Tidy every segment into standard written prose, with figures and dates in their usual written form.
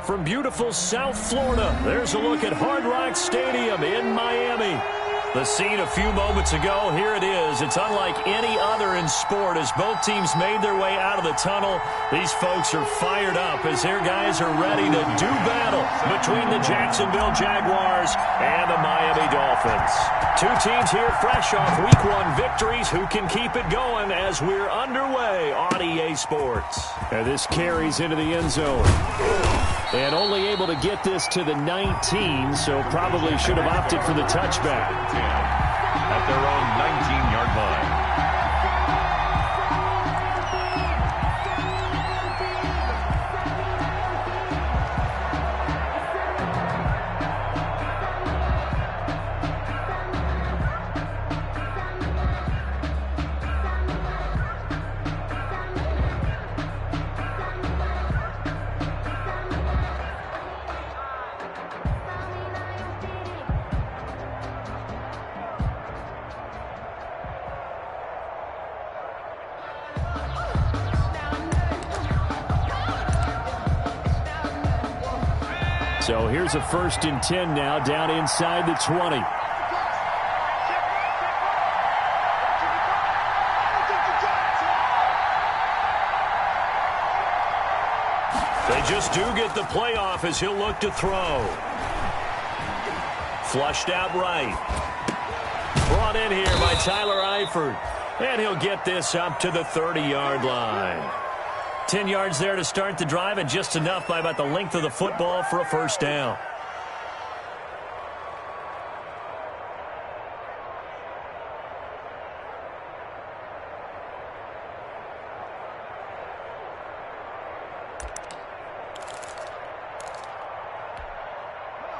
from beautiful South Florida. There's a look at Hard Rock Stadium in Miami. The scene a few moments ago, here it is. It's unlike any other in sport as both teams made their way out of the tunnel. These folks are fired up as their guys are ready to do battle between the Jacksonville Jaguars and the Miami Dolphins. Two teams here fresh off Week 1 victories. Who can keep it going as we're underway on EA Sports? And this carries into the end zone. And only able to get this to the 19, so probably should have opted for the touchback. At their own 19-yard line. So here's a 1st and 10 now, down inside the 20. They just do get the playoff as he'll look to throw. Flushed out right. Brought in here by Tyler Eifert. And he'll get this up to the 30-yard line. 10 yards there to start the drive, and just enough by about the length of the football for a first down.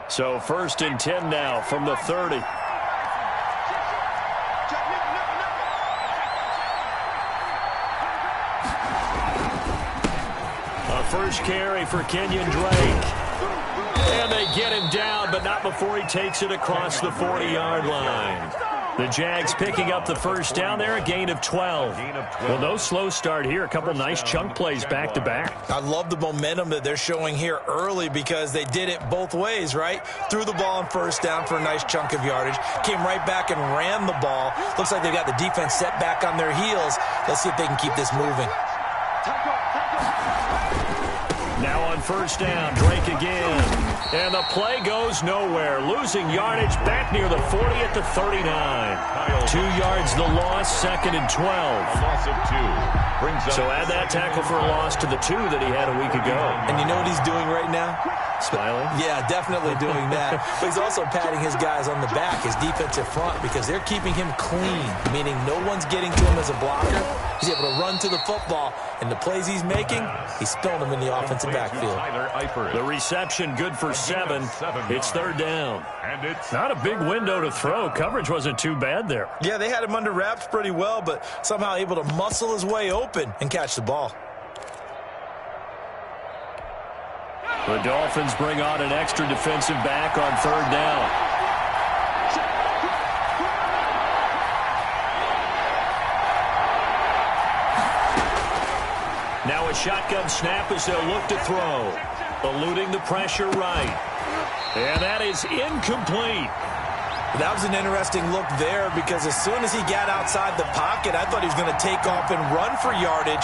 So 1st and 10 now from the 30. First carry for Kenyon Drake. And they get him down, but not before he takes it across the 40-yard line. The Jags picking up the first down there, a gain of 12. Well, no slow start here. A couple nice chunk plays back-to-back. I love the momentum that they're showing here early because they did it both ways, right? Threw the ball on first down for a nice chunk of yardage. Came right back and ran the ball. Looks like they've got the defense set back on their heels. Let's see if they can keep this moving. Now on first down, Drake again. And the play goes nowhere. Losing yardage back near the 40 at the 39. 2 yards the loss, 2nd and 12. A loss of 2. Brings up so add that tackle for a loss to the 2 that he had a week ago. And you know what he's doing right now? Smiling? Yeah, definitely doing that. But he's also patting his guys on the back, his defensive front, because they're keeping him clean, meaning no one's getting to him as a blocker. He's able to run to the football, and the plays he's making, he's spilling them in the offensive backfield. The reception good for 7. It's 3rd down. And it's not a big window to throw. Coverage wasn't too bad there. Yeah, they had him under wraps pretty well, but somehow able to muscle his way open and catch the ball. The Dolphins bring on an extra defensive back on 3rd down. Now a shotgun snap as they'll look to throw. Eluding the pressure right. And that is incomplete. That was an interesting look there because as soon as he got outside the pocket, I thought he was going to take off and run for yardage.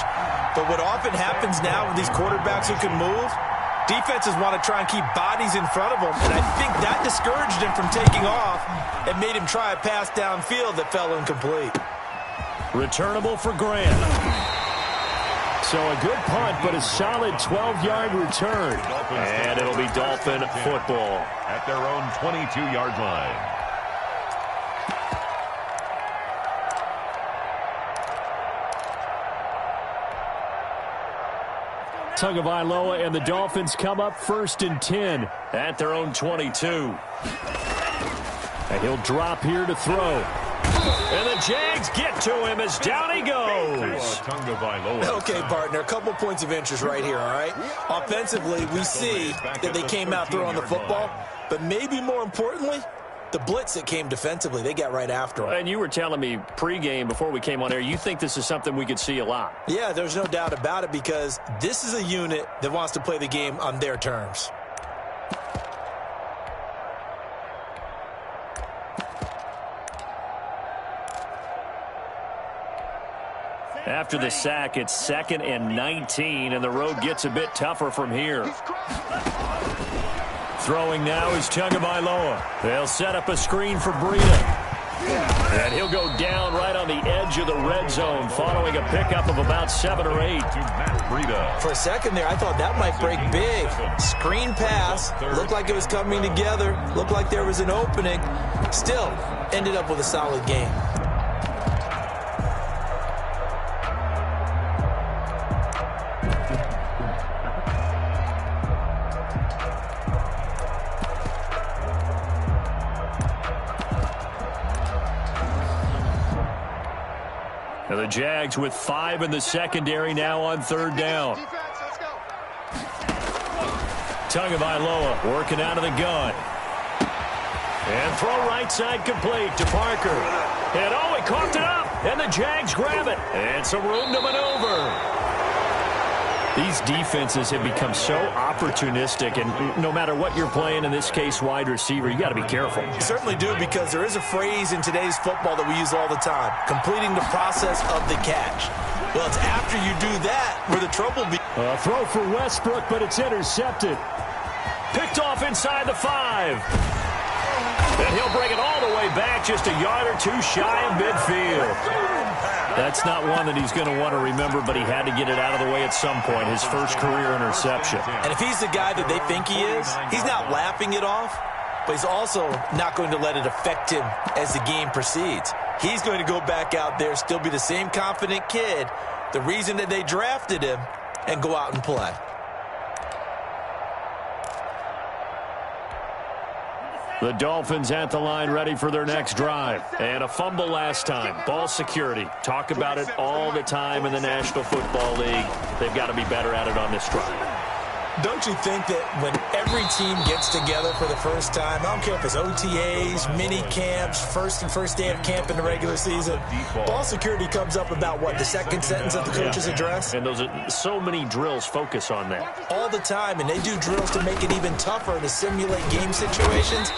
But what often happens now with these quarterbacks who can move, defenses want to try and keep bodies in front of them, and I think that discouraged him from taking off and made him try a pass downfield that fell incomplete. Returnable for Grant. So a good punt, but a solid 12-yard return. And it'll be Dolphin football. At their own 22-yard line. Tagovailoa and the Dolphins come up 1st and 10 at their own 22. And he'll drop here to throw. And the Jags get to him as down he goes. Okay, partner, a couple points of interest right here, all right? Offensively, we see that they came out throwing the football, but maybe more importantly, The blitz that came defensively, they got right after him. And you were telling me pregame before we came on air, you think this is something we could see a lot. Yeah, there's no doubt about it because this is a unit that wants to play the game on their terms. After the sack, it's 2nd and 19, and the road gets a bit tougher from here. Throwing now is Tagovailoa. They'll set up a screen for Breida. And he'll go down right on the edge of the red zone following a pickup of about 7 or 8. For a second there, I thought that might break big. Screen pass. Looked like it was coming together. Looked like there was an opening. Still, ended up with a solid game. And the Jags with 5 in the secondary now on 3rd down. Tagovailoa working out of the gun. And throw right side complete to Parker. And oh, he coughed it up. And the Jags grab it. And some room to maneuver. These defenses have become so opportunistic, and no matter what you're playing, in this case wide receiver, you got to be careful. You certainly do, because there is a phrase in today's football that we use all the time, completing the process of the catch. Well, it's after you do that where the trouble begins. A throw for Westbrook, but it's intercepted. Picked off inside the 5. And he'll bring it all the way back, just a yard or two shy of midfield. That's not one that he's going to want to remember, but he had to get it out of the way at some point, his first career interception. And if he's the guy that they think he is, he's not laughing it off, but he's also not going to let it affect him as the game proceeds. He's going to go back out there, still be the same confident kid, the reason that they drafted him, and go out and play. The Dolphins at the line ready for their next drive. And a fumble last time. Ball security. Talk about it all the time in the National Football League. They've got to be better at it on this drive. Don't you think that when every team gets together for the first time, I don't care if it's OTAs, mini camps, first day of camp in the regular season, ball security comes up about what, the second sentence of the coach's address? And those are so many drills focus on that. All the time, and they do drills to make it even tougher to simulate game situations.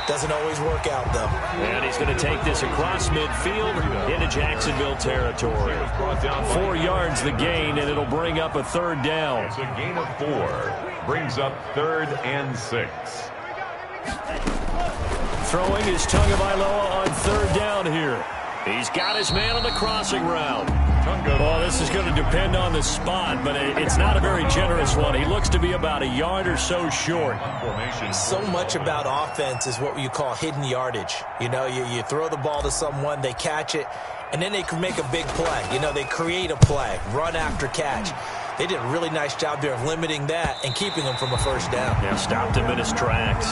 Doesn't always work out, though. And he's going to take this across midfield into Jacksonville territory. 4 yards the gain, and it'll bring up a 3rd down. It's a gain of 4. Brings up 3rd and 6. Throwing is Tagovailoa on 3rd down here. He's got his man on the crossing route. Well, this is going to depend on the spot, but it's not a very generous one. He looks to be about a yard or so short. So much about offense is what you call hidden yardage. You know, you throw the ball to someone, they catch it, and then they can make a big play. You know, they create a play, run after catch. They did a really nice job there of limiting that and keeping him from a 1st down. Yeah, stopped him in his tracks.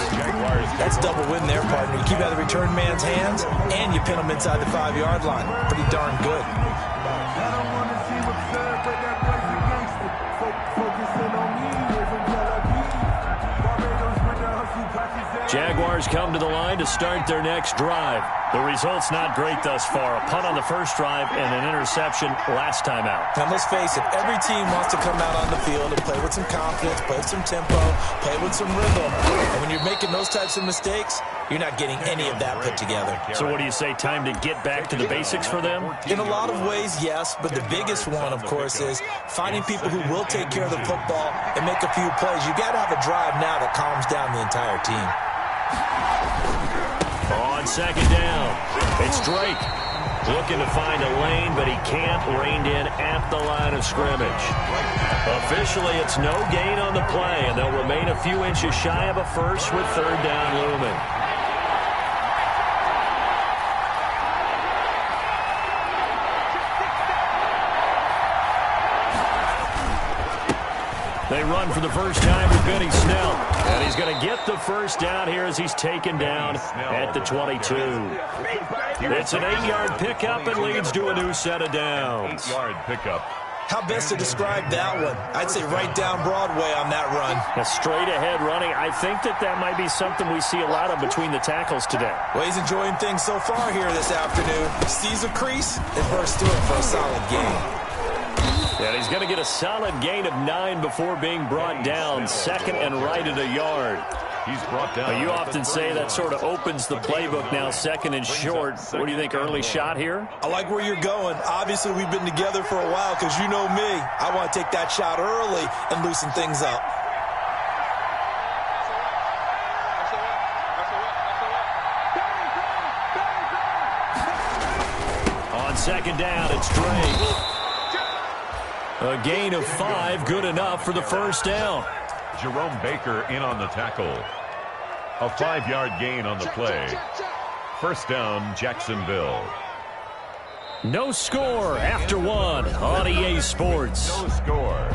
That's double win there, partner. You keep out of the return man's hands, and you pin him inside the 5-yard line. Pretty darn good. Jaguars come to the line to start their next drive. The result's not great thus far. A punt on the first drive and an interception last time out. Now, let's face it, every team wants to come out on the field and play with some confidence, play with some tempo, play with some rhythm. And when you're making those types of mistakes, you're not getting any of that put together. So what do you say, time to get back to the basics for them? In a lot of ways, yes, but the biggest one, of course, is finding people who will take care of the football and make a few plays. You got to have a drive now that calms down the entire team. On 2nd down, it's Drake looking to find a lane, but he can't. Reined in at the line of scrimmage. Officially, it's no gain on the play, and they'll remain a few inches shy of a first with 3rd down looming. They run for the first time with Benny Snell. And he's going to get the 1st down here as he's taken down at the 22. It's an 8-yard pickup and leads to a new set of downs. 8-yard pickup. How best to describe that one? I'd say right down Broadway on that run. A straight-ahead running. I think that might be something we see a lot of between the tackles today. Well, he's enjoying things so far here this afternoon. Sees a crease and bursts through it for a solid gain. And he's going to get a solid gain of 9 before being brought down. Second and right at a yard. He's brought down. You often say that sort of opens the playbook now, second and short. What do you think, early shot here? I like where you're going. Obviously, we've been together for a while because you know me. I want to take that shot early and loosen things up. On second down, it's Drake. A gain of 5, good enough for the first down. Jerome Baker in on the tackle. A 5-yard gain on the play. First down, Jacksonville. No score after 1 on EA Sports. No score.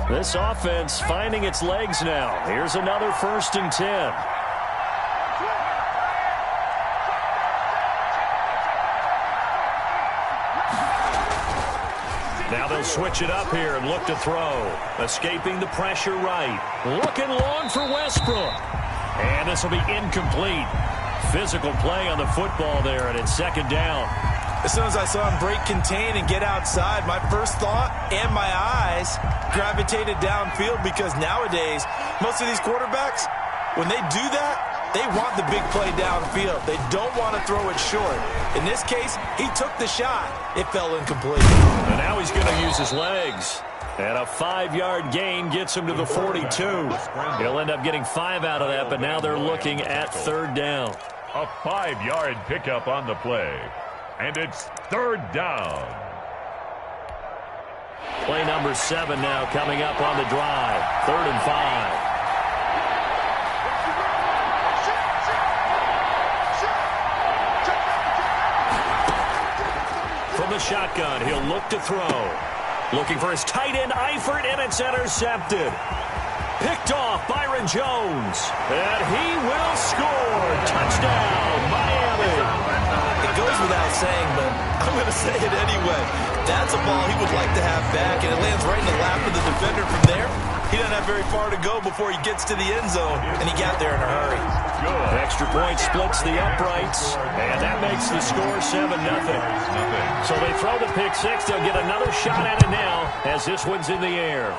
This offense finding its legs now. Here's another 1st and 10. Now they'll switch it up here and look to throw. Escaping the pressure right. Looking long for Westbrook. And this will be incomplete. Physical play on the football there, and it's second down. As soon as I saw him break contain and get outside, my first thought and my eyes gravitated downfield because nowadays, most of these quarterbacks, when they do that, they want the big play downfield. They don't want to throw it short. In this case, he took the shot. It fell incomplete. And now he's going to use his legs. And a 5-yard gain gets him to the 42. He'll end up getting 5 out of that, but now they're looking at third down. A 5-yard pickup on the play. And it's third down. Play number 7 now coming up on the drive. 3rd and 5. From the shotgun, he'll look to throw. Looking for his tight end, Eifert, and it's intercepted. Picked off Byron Jones. And he will score. Touchdown, Miami. It goes without saying, but I'm going to say it anyway. That's a ball he would like to have back, and it lands right in the lap of the defender from there. He doesn't have very far to go before he gets to the end zone, and he got there in a hurry. Good. Extra point splits the uprights, and that makes the score 7-0. So they throw the pick 6. They'll get another shot at it now as this one's in the air.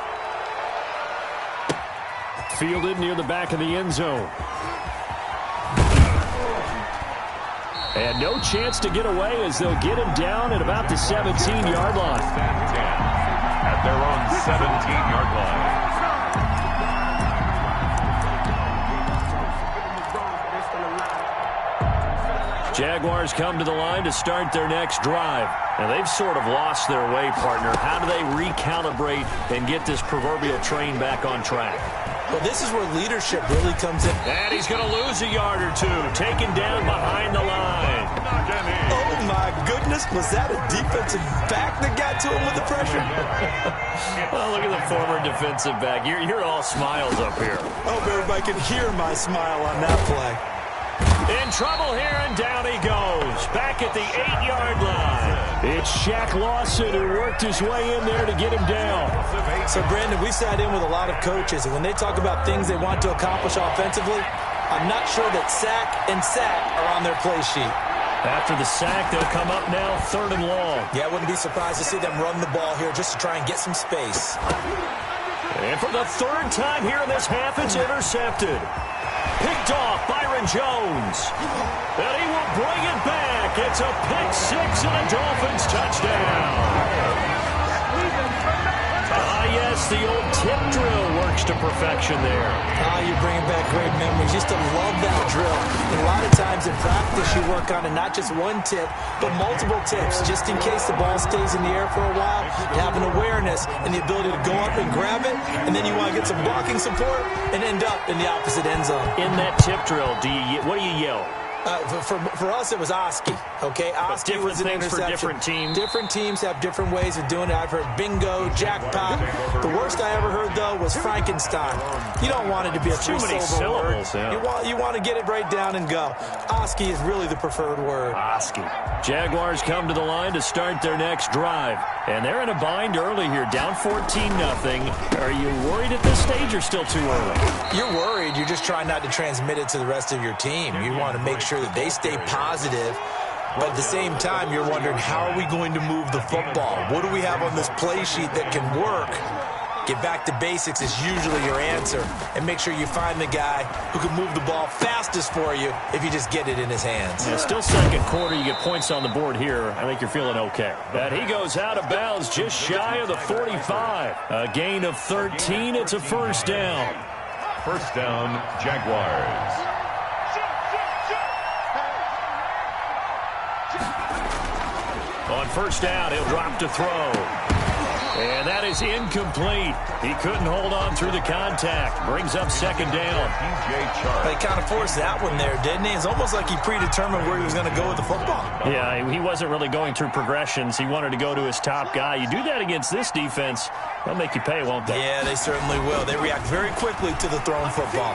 Fielded near the back of the end zone. And no chance to get away as they'll get him down at about the 17-yard line. At their own 17-yard line. Jaguars come to the line to start their next drive. And they've sort of lost their way, partner. How do they recalibrate and get this proverbial train back on track? Well, this is where leadership really comes in. And he's going to lose a yard or two, taken down behind the line. Oh, my goodness. Was that a defensive back that got to him with the pressure? Well, look at the former defensive back. You're all smiles up here. I hope everybody can hear my smile on that play. In trouble here, and down he goes. Back at the 8-yard line. It's Shaq Lawson who worked his way in there to get him down. So, Brandon, we sat in with a lot of coaches, and when they talk about things they want to accomplish offensively, I'm not sure that sack and sack are on their play sheet. After the sack, they'll come up now 3rd and long. Yeah, I wouldn't be surprised to see them run the ball here just to try and get some space. And for the 3rd time here in this half, it's intercepted. Picked off Byron Jones. And he will bring it back. It's a pick 6 and a Dolphins touchdown. Yes, the old tip drill works to perfection there. You're bringing back great memories. Used to love that drill. And a lot of times in practice, you work on it, not just one tip, but multiple tips, just in case the ball stays in the air for a while. You have an awareness and the ability to go up and grab it, and then you want to get some blocking support and end up in the opposite end zone. In that tip drill, what do you yell? For us, it was Oski. Okay, Oski was an interception. For different teams. Different teams have different ways of doing it. I've heard bingo, jackpot. The worst I ever heard, though, was Frankenstein. You don't want it to be a three-syllable word. Yeah. You want to get it right down and go. Oski is really the preferred word. Oski. Jaguars come to the line to start their next drive. And they're in a bind early here, down 14-0. Are you worried at this stage or still too early? You're worried. You're just trying not to transmit it to the rest of your team. You want to make sure that they stay positive. But at the same time, you're wondering, how are we going to move the football? What do we have on this play sheet that can work? Get back to basics is usually your answer. And make sure you find the guy who can move the ball fastest for you if you just get it in his hands. Yeah, still second quarter. You get points on the board here. I think you're feeling okay. But he goes out of bounds just shy of the 45. A gain of 13. It's a first down. First down, Jaguars. On first down, he'll drop to throw. And that is incomplete. He couldn't hold on through the contact. Brings up second down. He kind of forced that one there, didn't he? It's almost like he predetermined where he was going to go with the football. Yeah, he wasn't really going through progressions. He wanted to go to his top guy. You do that against this defense, they'll make you pay, won't they? Yeah, they certainly will. They react very quickly to the thrown football.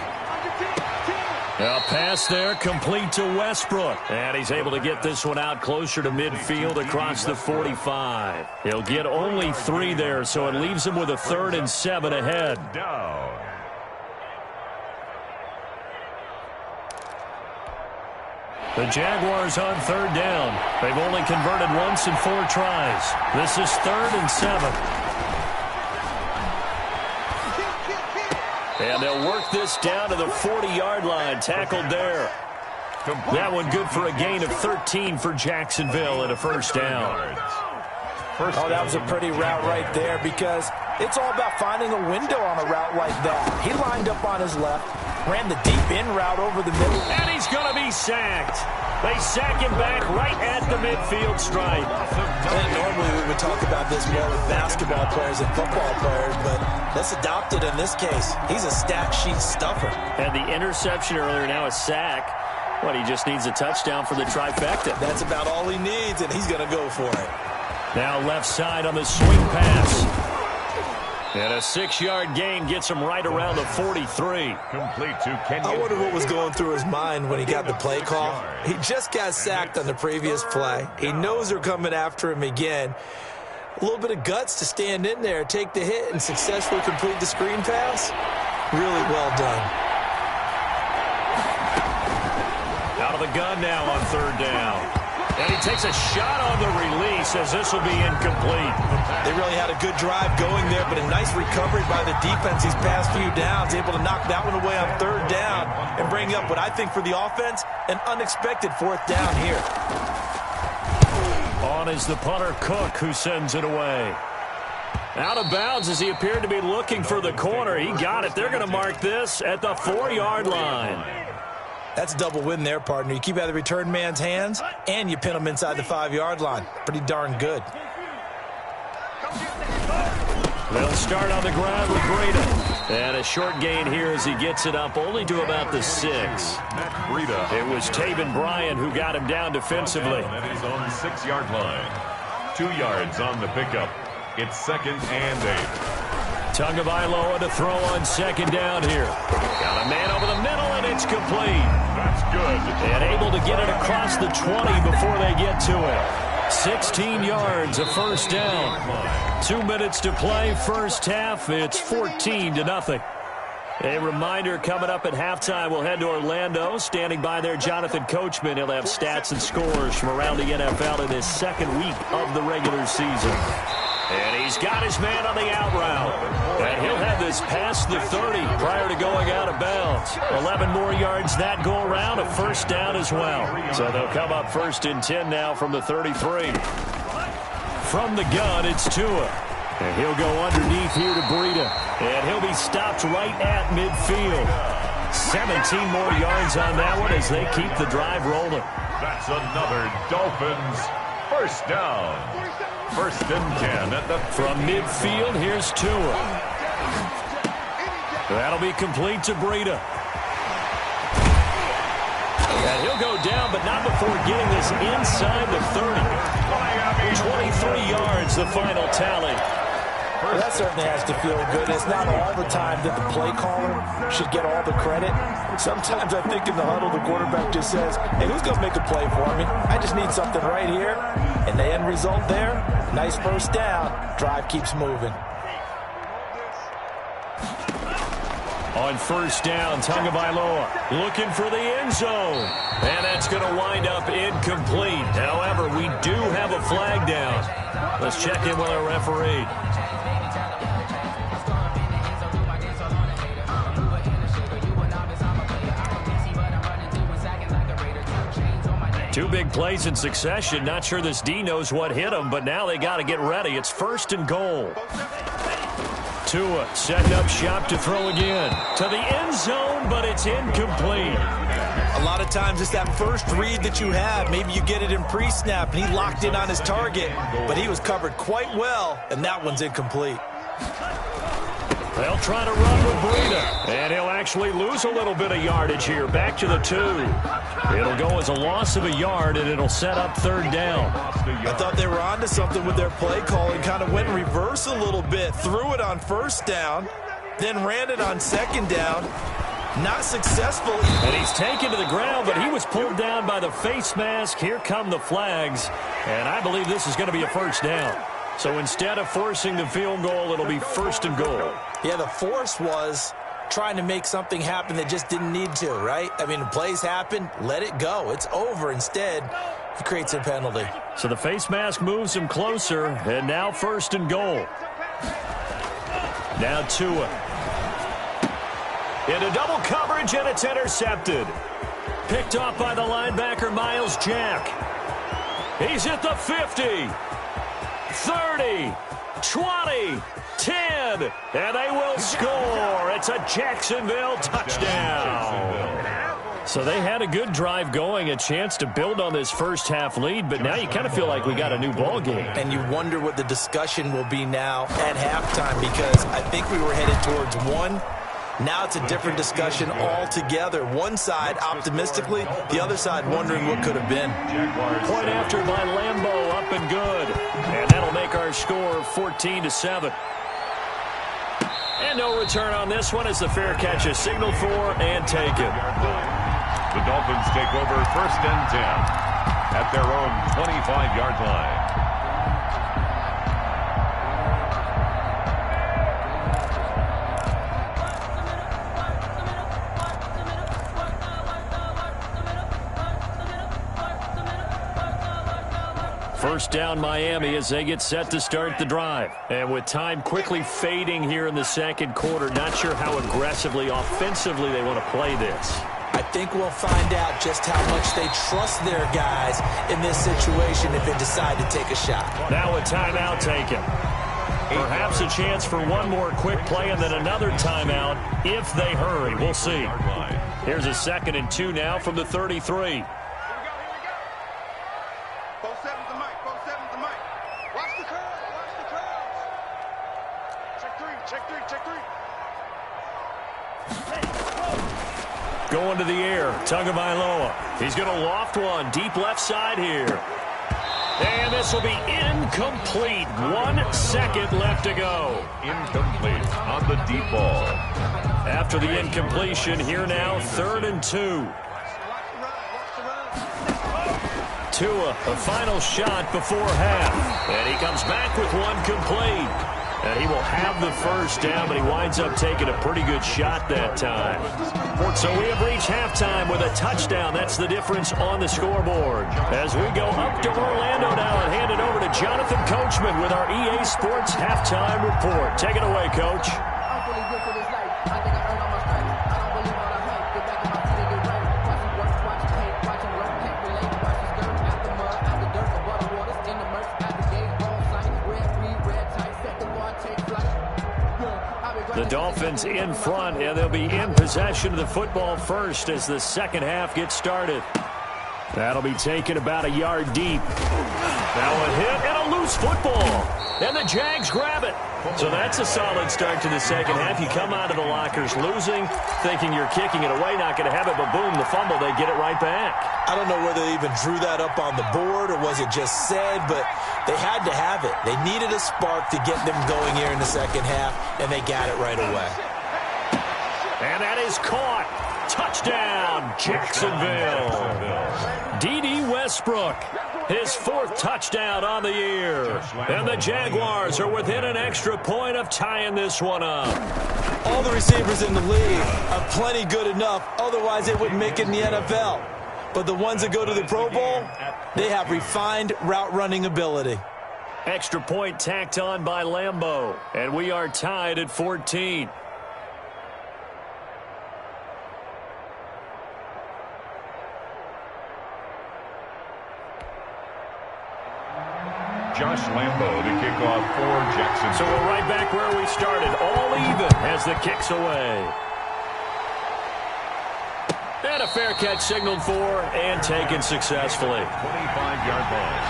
A pass there, complete to Westbrook. And he's able to get this one out closer to midfield across the 45. He'll get only 3 there, so it leaves him with a 3rd and 7 ahead. Down. The Jaguars on 3rd down. They've only converted once in 4 tries. This is 3rd and 7. And they'll work this down to the 40-yard line. Tackled there. That one good for a gain of 13 for Jacksonville at a first down. That was a pretty route right there, because it's all about finding a window on a route like that. He lined up on his left, ran the deep in route over the middle. And he's going to be sacked. They sack him back right at the midfield stripe. And normally we would talk about this more with basketball players and football players, but let's adopt it in this case. He's a stat sheet stuffer. And the interception earlier, now a sack. What, he just needs a touchdown for the trifecta. That's about all he needs, and he's going to go for it. Now left side on the swing pass. And a 6-yard gain gets him right around the 43. Complete to Kenyon. I wonder what was going through his mind when he got the play call. He just got sacked on the previous play. He knows they're coming after him again. A little bit of guts to stand in there, take the hit, and successfully complete the screen pass. Really well done. Out of the gun now on 3rd down. And he takes a shot on the release as this will be incomplete. They really had a good drive going there, but a nice recovery by the defense these past few downs, able to knock that one away on 3rd down and bring up what I think for the offense, an unexpected 4th down here. On is the punter Cook, who sends it away. Out of bounds as he appeared to be looking for the corner. He got it. They're going to mark this at the 4-yard line. That's a double win there, partner. You keep out of the return man's hands, and you pin him inside the 5-yard line. Pretty darn good. They'll start on the ground with Breida. And a short gain here as he gets it up only to about the 6. It was Taven Bryan who got him down defensively. That is on the 6-yard line. 2 yards on the pickup. It's 2nd and 8. Tagovailoa to throw on 2nd down here. Got a man over the middle, and it's complete. That's good. And able to get it across the 20 before they get to it. 16 yards, a first down. 2 minutes to play, first half. It's 14-0. A reminder, coming up at halftime, we'll head to Orlando. Standing by there, Jonathan Coachman. He'll have stats and scores from around the NFL in his 2nd week of the regular season. And he's got his man on the out route. And he'll have this past the 30 prior to going out of bounds. 11 more yards that go around, a first down as well. So they'll come up 1st and 10 now from the 33. From the gun, it's Tua. And he'll go underneath here to Breida. And he'll be stopped right at midfield. 17 more yards on that one as they keep the drive rolling. That's another Dolphins first down. 1st and 10 at the... From midfield, here's Tua. That'll be complete to Breida. And he'll go down but not before getting this inside the 30. 23 yards, the final tally. Well, that certainly has to feel good. It's not all the time that the play caller should get all the credit. Sometimes I think in the huddle, the quarterback just says, hey, who's going to make a play for me? I just need something right here. And the end result there, nice first down. Drive keeps moving. On first down, Tagovailoa looking for the end zone. And that's going to wind up incomplete. However, we do have a flag down. Let's check in with our referee. Two big plays in succession. Not sure this D knows what hit him, but now they got to get ready. It's first and goal. Tua setting up shop to throw again. To the end zone, but it's incomplete. A lot of times it's that first read that you have. Maybe you get it in pre-snap, and he locked in on his target, but he was covered quite well, and that one's incomplete. They'll try to run with Breida, and he'll actually lose a little bit of yardage here. Back to the 2. It'll go as a loss of a yard, and it'll set up third down. I thought they were onto something with their play call and kind of went in reverse a little bit. Threw it on first down, then ran it on second down. Not successful. And he's taken to the ground, but he was pulled down by the face mask. Here come the flags, and I believe this is going to be a first down. So instead of forcing the field goal, it'll be first and goal. Yeah, the force was trying to make something happen that just didn't need to, right? I mean, the plays happen, let it go. It's over. Instead, he creates a penalty. So the face mask moves him closer, and now first and goal. Now Tua. Into double coverage, and it's intercepted. Picked off by the linebacker, Miles Jack. He's at the 50. 30, 20, 10, and they will score. It's a Jacksonville touchdown. So they had a good drive going, a chance to build on this first half lead, but now you kind of feel like we got a new ball game. And you wonder what the discussion will be now at halftime, because I think we were headed towards one. Now it's a different discussion altogether. One side optimistically, the other side wondering what could have been. Point after by Lambeau, up and good. And that'll make our score 14-7. And no return on this one as the fair catch is signaled for and taken. The Dolphins take over first and 10 at their own 25-yard line. First down Miami as they get set to start the drive. And with time quickly fading here in the second quarter, not sure how aggressively, offensively they want to play this. I think we'll find out just how much they trust their guys in this situation if they decide to take a shot. Now a timeout taken. Perhaps a chance for one more quick play and then another timeout if they hurry. We'll see. Here's a 2nd and 2 now from the 33. Going to the air, Tagovailoa. He's going to loft one deep left side here. And this will be incomplete. 1 second left to go. Incomplete on the deep ball. After the incompletion, here now, 3rd and 2. Tua, a final shot before half. And he comes back with one complete. And he will have the first down, but he winds up taking a pretty good shot that time. So we have reached halftime with a touchdown. That's the difference on the scoreboard. As we go up to Orlando now and hand it over to Jonathan Coachman with our EA Sports Halftime Report. Take it away, Coach. The Dolphins in front, and they'll be in possession of the football first as the second half gets started. That'll be taken about a yard deep. Now a hit and a loose loose football. And the Jags grab it. So that's a solid start to the second half. You come out of the lockers losing, thinking you're kicking it away, not going to have it, but boom, the fumble, they get it right back. I don't know whether they even drew that up on the board or was it just said, but they had to have it. They needed a spark to get them going here in the second half, and they got it right away. And that is caught. Touchdown, Jacksonville. D.D. Westbrook, his 4th touchdown on the year. And the Jaguars are within an extra point of tying this one up. All the receivers in the league are plenty good enough, otherwise they wouldn't make it in the NFL. But the ones that go to the Pro Bowl, they have refined route running ability. Extra point tacked on by Lambeau. And we are tied at 14. Josh Lambeau to kick off for Jacksonville. So we're right back where we started. All even as the kick's away. And a fair catch signaled for and taken successfully. 25-yard line.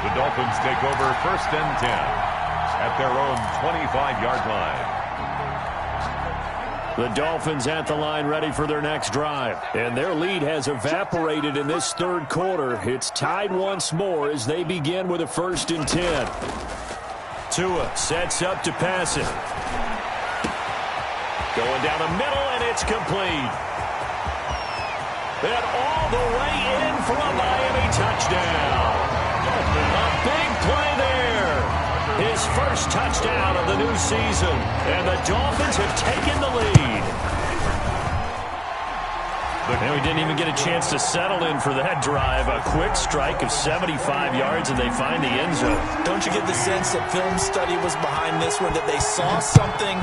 The Dolphins take over 1st and 10 at their own 25-yard line. The Dolphins at the line ready for their next drive. And their lead has evaporated in this 3rd quarter. It's tied once more as they begin with a 1st and 10. Tua sets up to pass it. Going down the middle, and it's complete. And all the way in for a Miami touchdown. A big play there. His 1st touchdown of the new season. And the Dolphins have taken the lead. And we didn't even get a chance to settle in for that drive. A quick strike of 75 yards, and they find the end zone. Don't you get the sense that film study was behind this one, that they saw something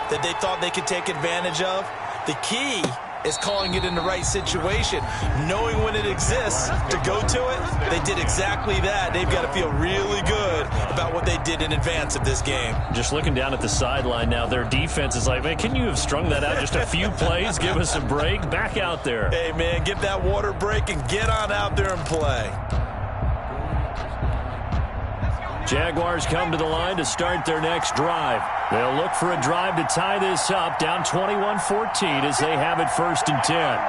that they thought they could take advantage of? The key is calling it in the right situation, knowing when it exists to go to it. They did exactly that. They've got to feel really good about what they did in advance of this game. Just looking down at the sideline now, their defense is like, man, can you have strung that out just a few plays? Give us a break. Back out there. Hey, man, give that water break and get on out there and play. Jaguars come to the line to start their next drive. They'll look for a drive to tie this up, down 21-14 as they have it 1st and 10.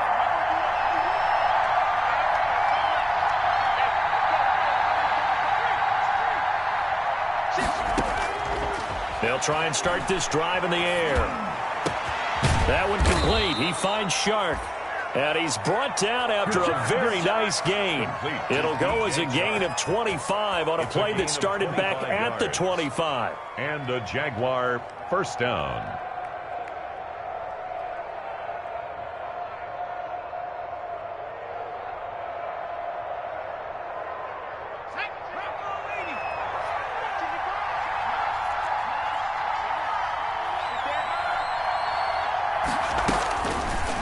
They'll try and start this drive in the air. That one complete. He finds Shark. And he's brought down after a very nice gain. It'll go as a gain of 25 on a play that started back at the 25. And a Jaguar 1st down.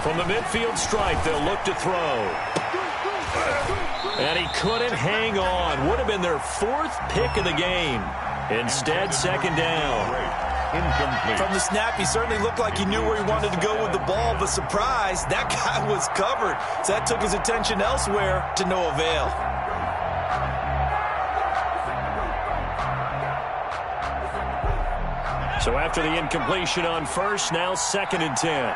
From the midfield stripe, they'll look to throw. And he couldn't hang on. Would have been their 4th pick of the game. Instead, 2nd down. Incomplete. From the snap, he certainly looked like he knew where he wanted to go with the ball, but surprise, that guy was covered. So that took his attention elsewhere to no avail. So after the incompletion on 1st, now 2nd and 10.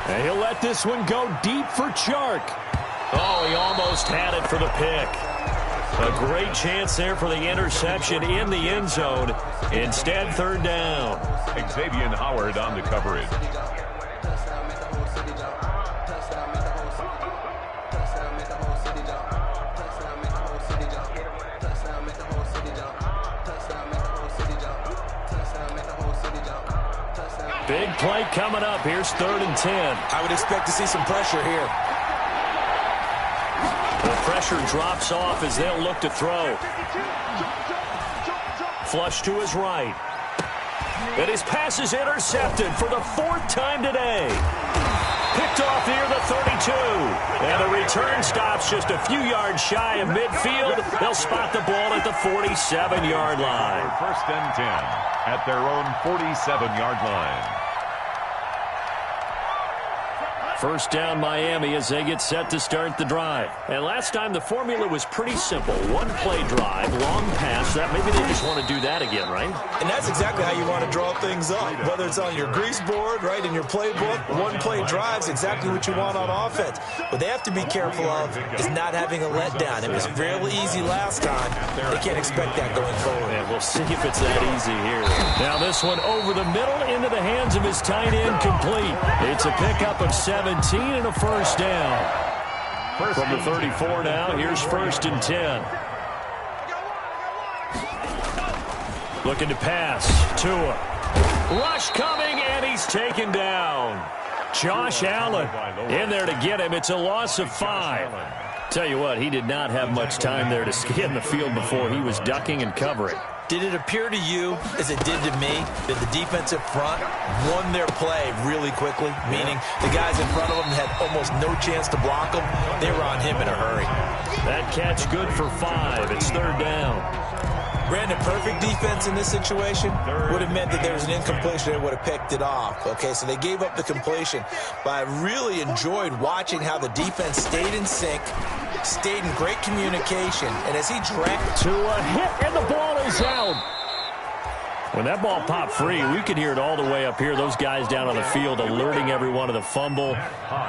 And he'll let this one go deep for Chark. Oh, he almost had it for the pick. A great chance there for the interception in the end zone. Instead, 3rd down. Xavier Howard on the coverage. Big play coming up. Here's 3rd and 10. I would expect to see some pressure here. The pressure drops off as they'll look to throw. Flush to his right. And his pass is intercepted for the 4th time today. Picked off near the 32. And the return stops just a few yards shy of midfield. They'll spot the ball at the 47-yard line. 1st and 10 at their own 47-yard line. First down Miami as they get set to start the drive. And last time the formula was pretty simple. One play drive, long pass. That maybe they just want to do that again, right? And that's exactly how you want to draw things up. Whether it's on your grease board, right, in your playbook, one play drive is exactly what you want on offense. What they have to be careful of is not having a letdown. It was fairly easy last time. They can't expect that going forward. And we'll see if it's that easy here. Now this one over the middle into the hands of his tight end, complete. It's a pickup of 17 and a first down. From the 34 now, here's 1st and 10. Looking to pass. Tua. Rush coming, and he's taken down. Josh Allen in there to get him. It's a loss of 5. Tell you what, he did not have much time there to scan the field before he was ducking and covering. Did it appear to you, as it did to me, that the defensive front won their play really quickly? Meaning the guys in front of them had almost no chance to block them. They were on him in a hurry. That catch good for 5. It's 3rd down. Brandon, perfect defense in this situation would have meant that there was an incompletion. They would have picked it off. Okay, so they gave up the completion. But I really enjoyed watching how the defense stayed in sync, stayed in great communication, and as he tracked to a hit, and the ball is out. When that ball popped free, we could hear it all the way up here. Those guys down on the field alerting everyone of the fumble.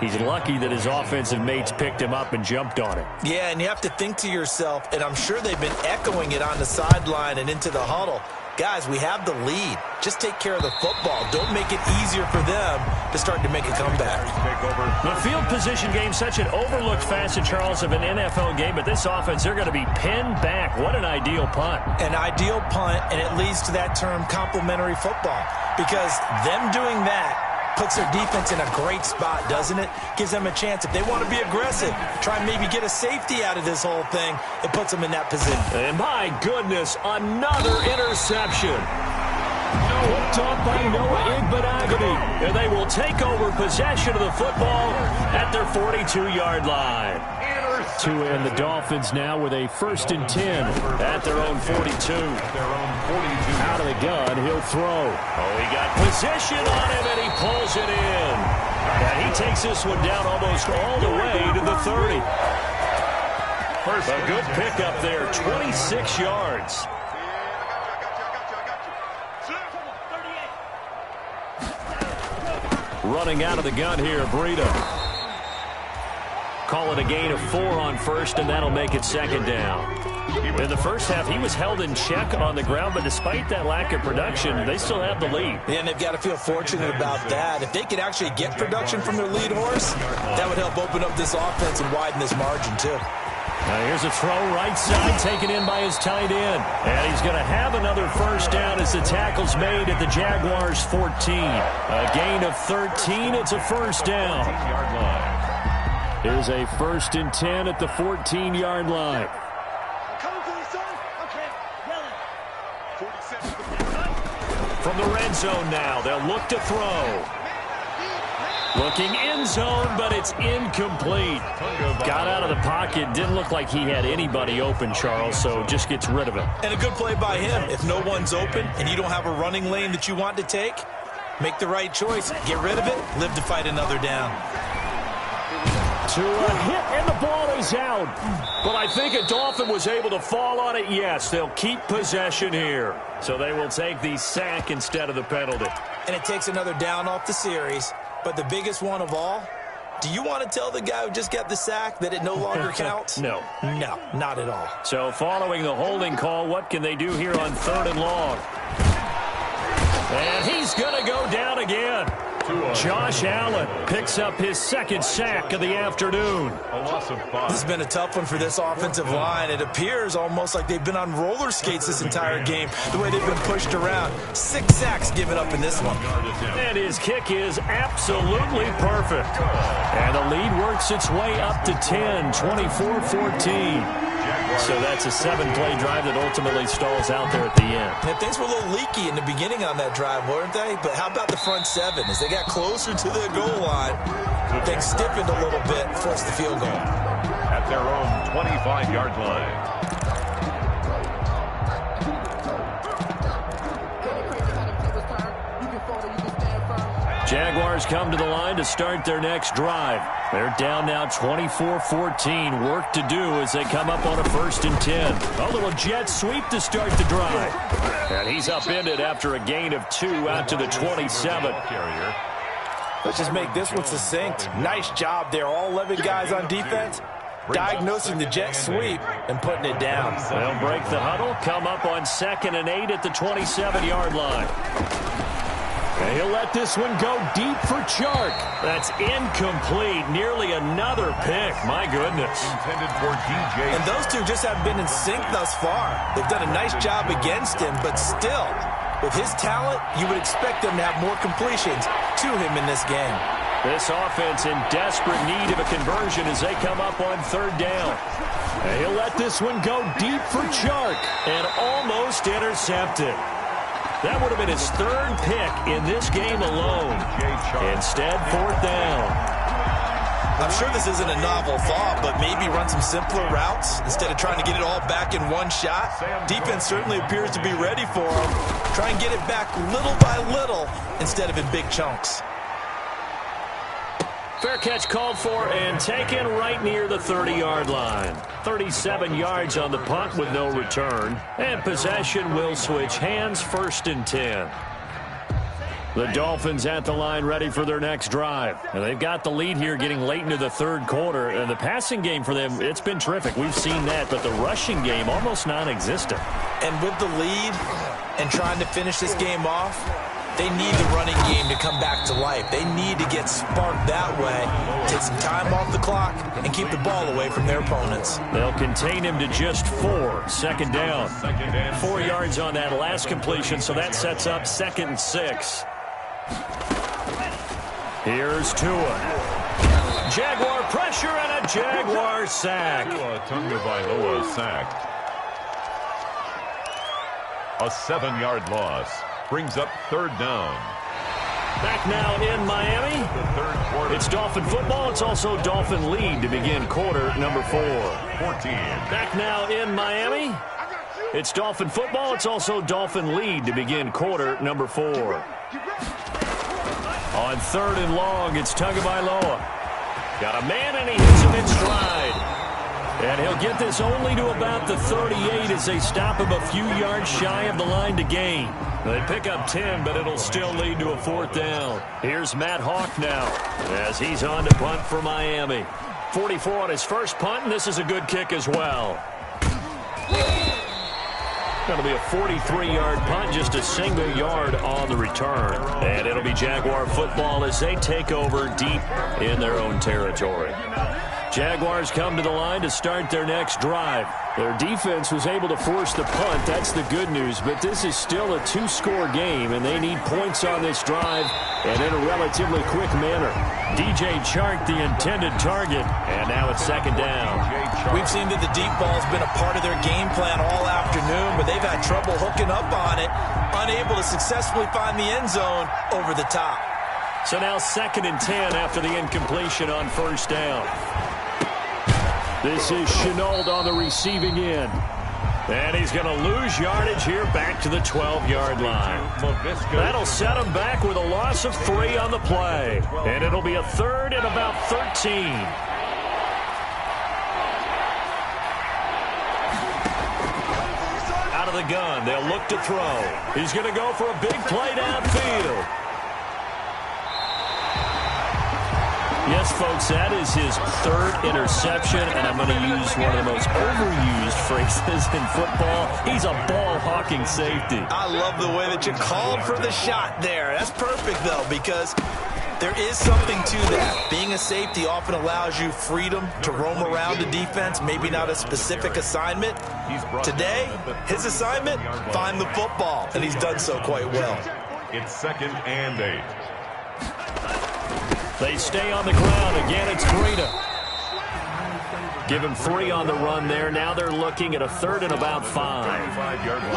He's lucky that his offensive mates picked him up and jumped on it. Yeah, and you have to think to yourself, and I'm sure they've been echoing it on the sideline and into the huddle. Guys, we have the lead. Just take care of the football. Don't make it easier for them to start to make a comeback. The field position game, such an overlooked facet, Charles, of an NFL game, but this offense, they're going to be pinned back. What an ideal punt. An ideal punt, and it leads to that term complementary football, because them doing that puts their defense in a great spot, doesn't it? Gives them a chance. If they want to be aggressive, try and maybe get a safety out of this whole thing, it puts them in that position. And my goodness, another interception. Hooked up by Noah Igbenogany. And they will take over possession of the football at their 42-yard line. Tua and the Dolphins now with a 1st and 10 at their own 42. Out of the gun, he'll throw. Oh, he got position on him, and he pulls it in. And he takes this one down almost all the way to the 30. A good pickup there, 26 yards. Running out of the gun here, Breida. Call it a gain of 4 on 1st, and that'll make it 2nd down. In the first half, he was held in check on the ground, but despite that lack of production, they still have the lead. Yeah, and they've got to feel fortunate about that. If they could actually get production from their lead horse, that would help open up this offense and widen this margin, too. Now here's a throw right side, taken in by his tight end. And he's going to have another 1st down as the tackle's made at the Jaguars' 14. A gain of 13, it's a 1st down. Here's a 1st and 10 at the 14-yard line. From the red zone now, they'll look to throw. Looking end zone, but it's incomplete. Got out of the pocket. Didn't look like he had anybody open, Charles, so just gets rid of it. And a good play by him. If no one's open and you don't have a running lane that you want to take, make the right choice. Get rid of it. Live to fight another down. To a hit, and the ball is out. But I think a Dolphin was able to fall on it. Yes, they'll keep possession here. So they will take the sack instead of the penalty. And it takes another down off the series. But the biggest one of all, do you want to tell the guy who just got the sack that it no longer counts? No. No, not at all. So following the holding call, what can they do here on 3rd and long? And he's going to go down again. Josh Allen picks up his 2nd sack of the afternoon. This has been a tough one for this offensive line. It appears almost like they've been on roller skates this entire game, the way they've been pushed around. 6 sacks given up in this one. And his kick is absolutely perfect. And the lead works its way up to 10, 24-14. So that's a 7-play drive that ultimately stalls out there at the end. And things were a little leaky in the beginning on that drive, weren't they? But how about the front 7? As they got closer to the goal line, things stiffened a little bit, forced the field goal. At their own 25-yard line. Jaguars come to the line to start their next drive. They're down now 24-14. Work to do as they come up on a 1st and 10. A little jet sweep to start the drive. And he's upended after a gain of 2 out to the 27. Let's just make this one succinct. Nice job there. All 11 guys on defense diagnosing the jet sweep and putting it down. They'll break the huddle, come up on 2nd and 8 at the 27-yard line. And he'll let this one go deep for Chark. That's incomplete. Nearly another pick. My goodness. Intended for DJ. And those two just haven't been in sync thus far. They've done a nice job against him, but still, with his talent, you would expect them to have more completions to him in this game. This offense in desperate need of a conversion as they come up on 3rd down. And he'll let this one go deep for Chark and almost intercepted. That would have been his 3rd pick in this game alone. Instead, 4th down. I'm sure this isn't a novel thought, but maybe run some simpler routes instead of trying to get it all back in one shot. Defense certainly appears to be ready for him. Try and get it back little by little instead of in big chunks. Fair catch called for and taken right near the 30-yard line. 37 yards on the punt with no return. And possession will switch hands, 1st and 10. The Dolphins at the line ready for their next drive. And they've got the lead here getting late into the 3rd quarter. And the passing game for them, it's been terrific. We've seen that. But the rushing game, almost non-existent. And with the lead and trying to finish this game off, they need the running game to come back to life. They need to get sparked that way, take some time off the clock, and keep the ball away from their opponents. They'll contain him to just 4. 2nd down. 4 yards on that last completion, so that sets up 2nd and 6. Here's Tua. Jaguar pressure and a Jaguar sack. Tua Tagovailoa sacked. A 7-yard loss. Brings up 3rd down. Back now in Miami. The 3rd quarter. It's Dolphin football. It's also Dolphin lead to begin quarter number 4. 14. Back now in Miami. It's Dolphin football. It's also Dolphin lead to begin quarter number 4. On 3rd and long, it's Tagovailoa. Got a man and he hits him in stride. And he'll get this only to about the 38 as they stop him a few yards shy of the line to gain. They pick up 10, but it'll still lead to a 4th down. Here's Matt Hawk now as he's on to punt for Miami. 44 on his first punt, and this is a good kick as well. Going to be a 43-yard punt, just a single yard on the return. And it'll be Jaguar football as they take over deep in their own territory. Jaguars come to the line to start their next drive. Their defense was able to force the punt. That's the good news. But this is still a 2-score game, and they need points on this drive and in a relatively quick manner. DJ Chark, the intended target, and now it's 2nd down. We've seen that the deep ball's been a part of their game plan all afternoon, but they've had trouble hooking up on it, unable to successfully find the end zone over the top. So now 2nd and 10 after the incompletion on 1st down. This is Chenault on the receiving end. And he's going to lose yardage here back to the 12-yard line. That'll set him back with a loss of 3 on the play. And it'll be a 3rd and about 13. Out of the gun, they'll look to throw. He's going to go for a big play downfield. Yes, folks, that is his 3rd interception, and I'm going to use one of the most overused phrases in football. He's a ball-hawking safety. I love the way that you called for the shot there. That's perfect, though, because there is something to that. Being a safety often allows you freedom to roam around the defense, maybe not a specific assignment. Today, his assignment, find the football, and he's done so quite well. It's 2nd and 8. They stay on the ground. Again, it's Breida. Give him 3 on the run there. Now they're looking at a 3rd and about 5.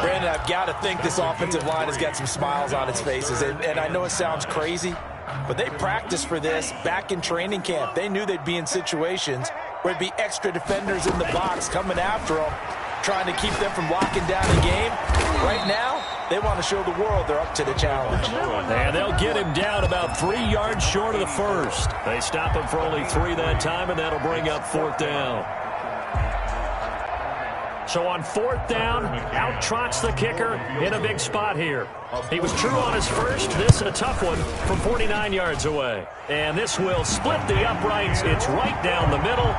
Brandon, I've got to think this offensive line has got some smiles on its faces. And I know it sounds crazy, but they practiced for this back in training camp. They knew they'd be in situations where there'd be extra defenders in the box coming after them, trying to keep them from locking down the game. Right now, They want to show the world they're up to the challenge. And they'll get him down about 3 yards short of the first. They stop him for only 3 that time, and that'll bring up 4th down. So on 4th down, out trots the kicker in a big spot here. He was true on his first. This a tough one from 49 yards away. And this will split the uprights. It's right down the middle.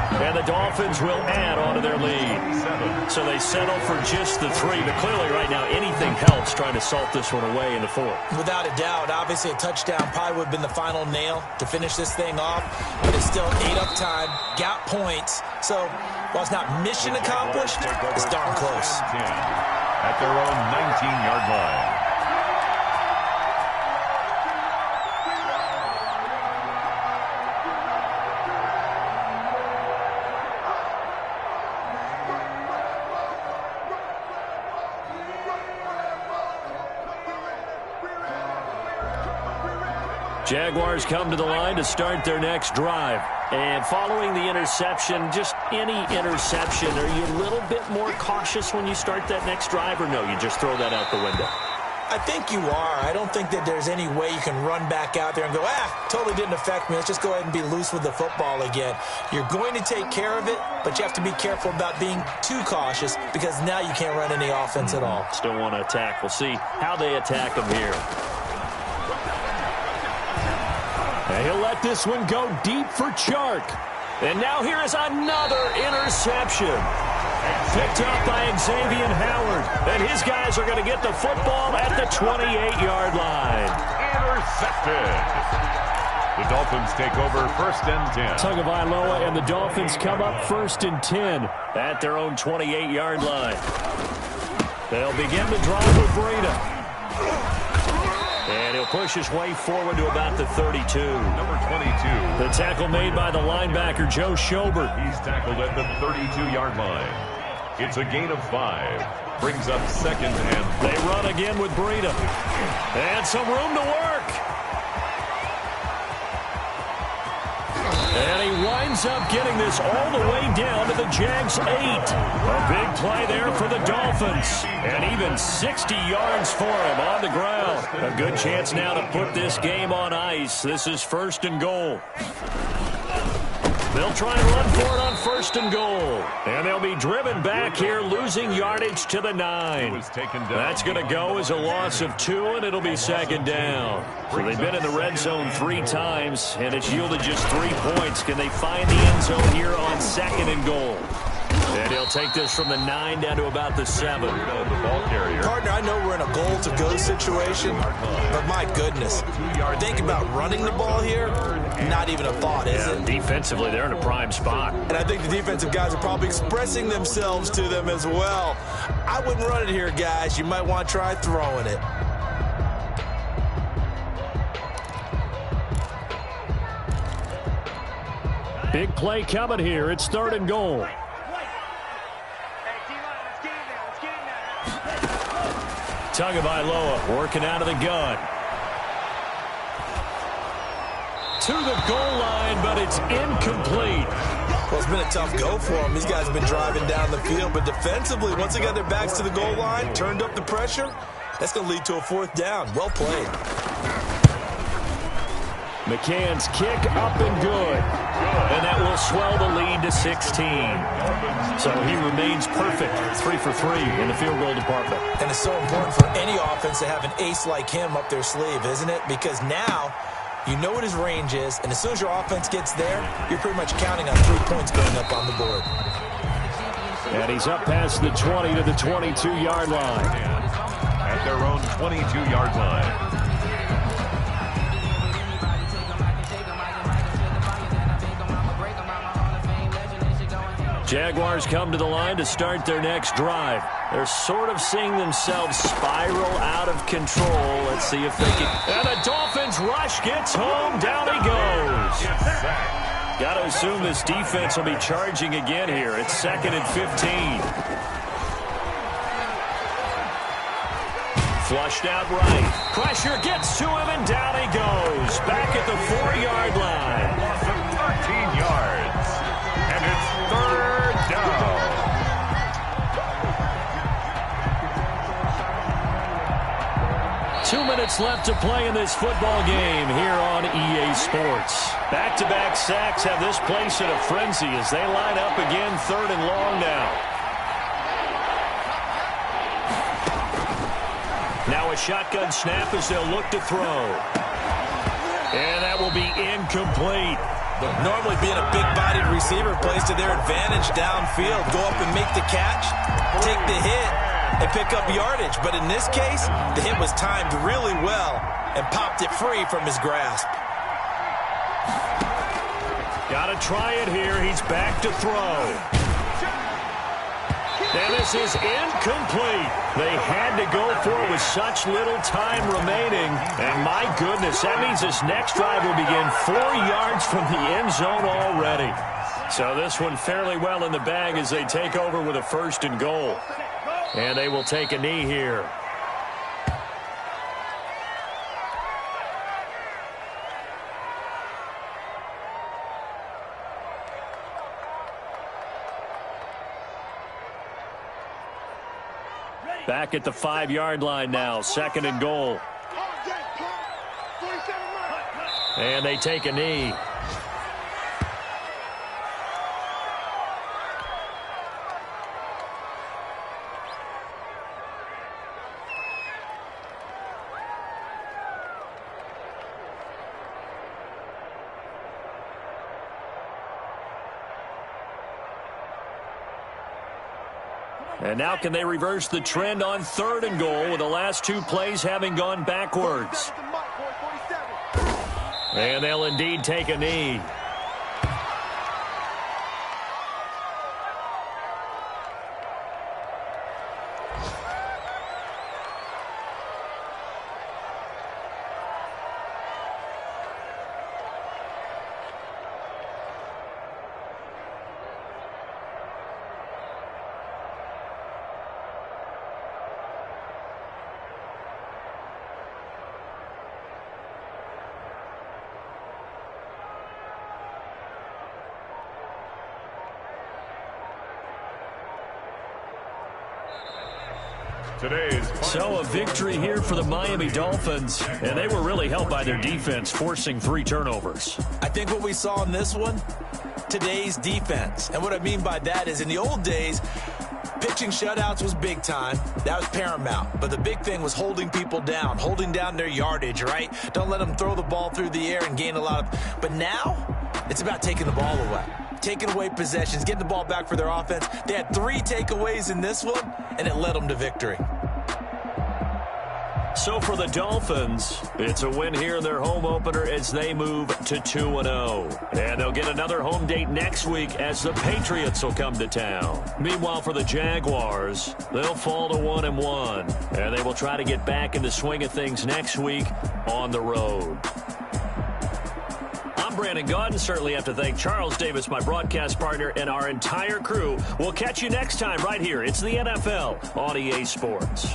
And the Dolphins will add on to their lead. So they settle for just the 3. But clearly right now anything helps trying to salt this one away in the 4th. Without a doubt, obviously a touchdown probably would have been the final nail to finish this thing off. But it's still 8 up time, got points. So while it's not mission accomplished, it's darn close. At their own 19-yard line. Jaguars come to the line to start their next drive. And following the interception, just any interception, are you a little bit more cautious when you start that next drive, or no, you just throw that out the window? I think you are. I don't think that there's any way you can run back out there and go, totally didn't affect me. Let's just go ahead and be loose with the football again. You're going to take care of it, but you have to be careful about being too cautious because now you can't run any offense at all. Still want to attack. We'll see how they attack them here. And he'll let this one go deep for Chark. And now here is another interception. Picked up by Xavier Howard. And his guys are going to get the football at the 28-yard line. Intercepted. The Dolphins take over 1st and 10. Tagovailoa and the Dolphins come up 1st and 10 at their own 28-yard line. They'll begin to drive with Breida. And he'll push his way forward to about the 32. Number 22. The tackle made by the linebacker, Joe Schobert. He's tackled at the 32-yard line. It's a gain of 5. Brings up 2nd and 4. They run again with Breida. And some room to work. And he winds up getting this all the way down to the Jags' 8. A big play there for the Dolphins. And even 60 yards for him on the ground. A good chance now to put this game on ice. This is 1st and goal. They'll try and run for it on 1st and goal. And they'll be driven back here, losing yardage to the 9. That's going to go as a loss of 2, and it'll be 2nd down. So they've been in the red zone 3 times, and it's yielded just 3 points. Can they find the end zone here on 2nd and goal? And he'll take this from the 9 down to about the 7. The ball carrier. Partner, I know we're in a goal-to-go situation, but my goodness, think about running the ball here. Not even a thought, is it? Defensively, they're in a prime spot. And I think the defensive guys are probably expressing themselves to them as well. I wouldn't run it here, guys. You might want to try throwing it. Big play coming here. It's 3rd and goal. Tagovailoa working out of the gun. To the goal line, but it's incomplete. Well, it's been a tough go for them. These guys have been driving down the field, but defensively, once they got their backs to the goal line, turned up the pressure, that's going to lead to a 4th down. Well played. McCann's kick up and good. And that will swell the lead to 16. So he remains perfect, 3 for 3 in the field goal department. And it's so important for any offense to have an ace like him up their sleeve, isn't it? Because now you know what his range is, and as soon as your offense gets there, you're pretty much counting on 3 points going up on the board. And he's up past the 20 to the 22-yard line. At their own 22-yard line. Jaguars come to the line to start their next drive. They're sort of seeing themselves spiral out of control. Let's see if they can. And the Dolphins rush gets home. Down he goes. Got to assume this defense will be charging again here. It's 2nd and 15. Flushed out right. Pressure gets to him, and down he goes. Back at the 4-yard line. Loss of 13 yards. And it's 3rd down. minutes left to play in this football game here on EA Sports. Back-to-back sacks have this place in a frenzy as they line up again, 3rd and long now. Now a shotgun snap as they'll look to throw. And that will be incomplete. Normally being a big-bodied receiver plays to their advantage downfield. Go up and make the catch, take the hit, and pick up yardage. But in this case, the hit was timed really well and popped it free from his grasp. Got to try it here. He's back to throw. And this is incomplete. They had to go for it with such little time remaining. And my goodness, that means this next drive will begin 4 yards from the end zone already. So this one fairly well in the bag as they take over with a 1st and goal. And they will take a knee here. Back at the 5-yard line now, 2nd and goal. And they take a knee. And now can they reverse the trend on 3rd and goal with the last 2 plays having gone backwards? And they'll indeed take a knee. So a victory here for the Miami Dolphins, and they were really helped by their defense, forcing 3 turnovers. I think what we saw in this one, today's defense. And what I mean by that is in the old days, pitching shutouts was big time. That was paramount. But the big thing was holding people down, holding down their yardage, right? Don't let them throw the ball through the air and gain a lot of... But now, it's about taking the ball away. Taking away possessions, getting the ball back for their offense. They had 3 takeaways in this one, and it led them to victory. So for the Dolphins, it's a win here in their home opener as they move to 2-0. And they'll get another home date next week as the Patriots will come to town. Meanwhile, for the Jaguars, they'll fall to 1-1. And they will try to get back in the swing of things next week on the road. I'm Brandon Gaudin. Certainly have to thank Charles Davis, my broadcast partner, and our entire crew. We'll catch you next time right here. It's the NFL on EA Sports.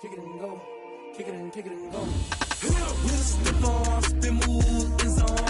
Kick it and go. Kick it and go. With the ball, spin move is on.